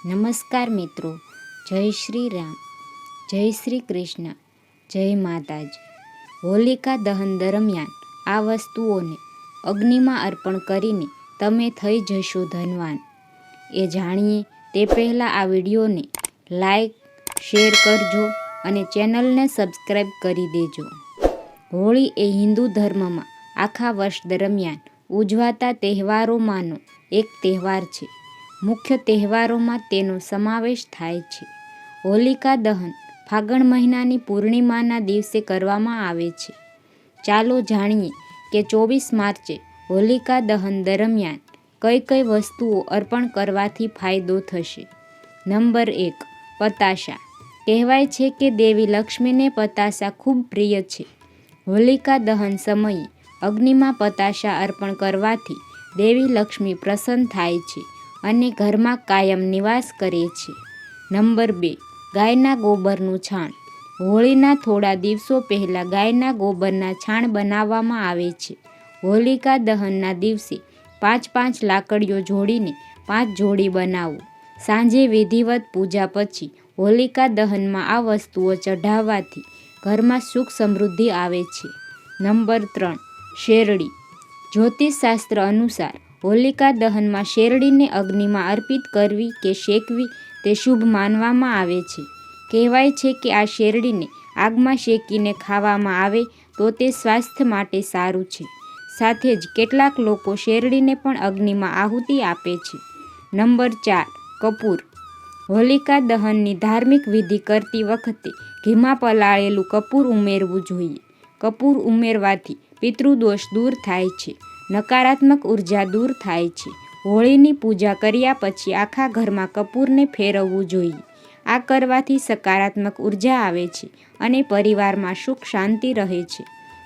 નમસ્કાર મિત્રો, જય શ્રી રામ, જય શ્રી કૃષ્ણ, જય માતાજી. હોલિકા દહન દરમિયાન આ વસ્તુઓને અગ્નિમાં અર્પણ કરીને તમે થઈ જશો ધનવાન. એ જાણીએ તે પહેલાં આ વિડીયોને લાઈક, શેર કરજો અને ચેનલને સબસ્ક્રાઈબ કરી દેજો. હોળી એ હિન્દુ ધર્મમાં આખા વર્ષ દરમિયાન ઉજવાતા તહેવારોમાંનો એક તહેવાર છે. મુખ્ય તહેવારોમાં તેનો સમાવેશ થાય છે. હોલિકા દહન ફાગણ મહિનાની પૂર્ણિમાના દિવસે કરવામાં આવે છે. ચાલો જાણીએ કે 24 માર્ચે હોલિકા દહન દરમિયાન કઈ કઈ વસ્તુઓ અર્પણ કરવાથી ફાયદો થશે. નંબર 1, પતાશા. કહેવાય છે કે દેવી લક્ષ્મીને પતાશા ખૂબ પ્રિય છે. હોલિકા દહન સમયે અગ્નિમાં પતાશા અર્પણ કરવાથી દેવી લક્ષ્મી પ્રસન્ન થાય છે અને ઘરમાં કાયમ નિવાસ કરે છે. નંબર 2, ગાયના ગોબરનું છાણ. હોળીના થોડા દિવસો પહેલાં ગાયના ગોબરના છાણ બનાવવામાં આવે છે. હોલિકા દહનના દિવસે 5 લાકડીઓ જોડીને 5 જોડી બનાવો. સાંજે વિધિવત પૂજા પછી હોલિકા દહનમાં આ વસ્તુઓ ચઢાવવાથી ઘરમાં સુખ સમૃદ્ધિ આવે છે. નંબર 3, શેરડી. જ્યોતિષશાસ્ત્ર અનુસાર હોલિકા દહનમાં શેરડીને અગ્નિમાં અર્પિત કરવી કે શેકવી તે શુભ માનવામાં આવે છે. કહેવાય છે કે આ શેરડીને આગમાં શેકીને ખાવામાં આવે તો તે સ્વાસ્થ્ય માટે સારું છે. સાથે જ કેટલાક લોકો શેરડીને પણ અગ્નિમાં આહુતિ આપે છે. નંબર 4, કપૂર. હોલિકા દહનની ધાર્મિક વિધિ કરતી વખતે ઘીમાં પલાળેલું કપૂર ઉમેરવું જોઈએ. કપૂર ઉમેરવાથી પિતૃદોષ દૂર થાય છે, નકારાત્મક ઉર્જા દૂર થાય છે. હોળીની પૂજા કર્યા પછી આખા ઘરમાં કપૂરને ફેરવવું જોઈએ. આ કરવાથી સકારાત્મક ઉર્જા આવે છે અને પરિવારમાં સુખ શાંતિ રહે છે.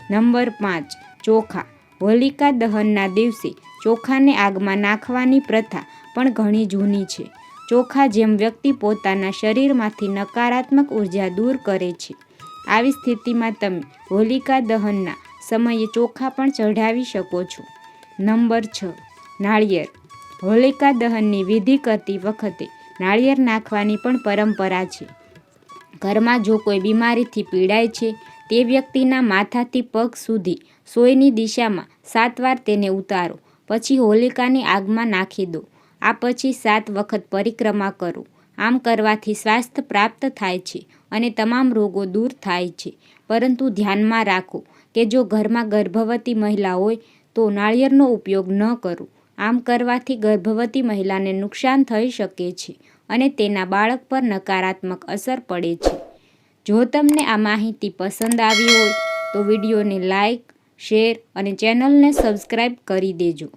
નંબર 5, ચોખા. હોલિકા દહનના દિવસે ચોખાને આગમાં નાખવાની પ્રથા પણ ઘણી જૂની છે. ચોખા જેમ વ્યક્તિ પોતાના શરીરમાંથી નકારાત્મક ઉર્જા દૂર કરે છે. આવી સ્થિતિમાં તમે હોલિકા દહનના સમયે ચોખા પણ ચઢાવી શકો છો. નંબર 6, નાળિયેર. હોલિકા દહનની વિધિ કરતી વખતે નાળિયેર નાખવાની પણ પરંપરા છે. ઘરમાં જો કોઈ બીમારીથી પીડાય છે તે વ્યક્તિના માથાથી પગ સુધી સોયની દિશામાં 7 વાર તેને ઉતારો, પછી હોલિકાની આગમાં નાખી દો. આ પછી 7 વખત પરિક્રમા કરો. આમ કરવાથી સ્વાસ્થ્ય પ્રાપ્ત થાય છે અને તમામ રોગો દૂર થાય છે. પરંતુ ધ્યાનમાં રાખો કે જો ઘરમાં ગર્ભવતી મહિલા હોય તો નાળિયેરનો ઉપયોગ ન કરો. આમ કરવાથી ગર્ભવતી મહિલાને નુકસાન થઈ શકે છે અને તેના બાળક પર નકારાત્મક અસર પડે છે. જો તમને આ માહિતી પસંદ આવી હોય તો વિડીયોને લાઈક, શેર અને ચેનલને સબસ્ક્રાઈબ કરી દેજો.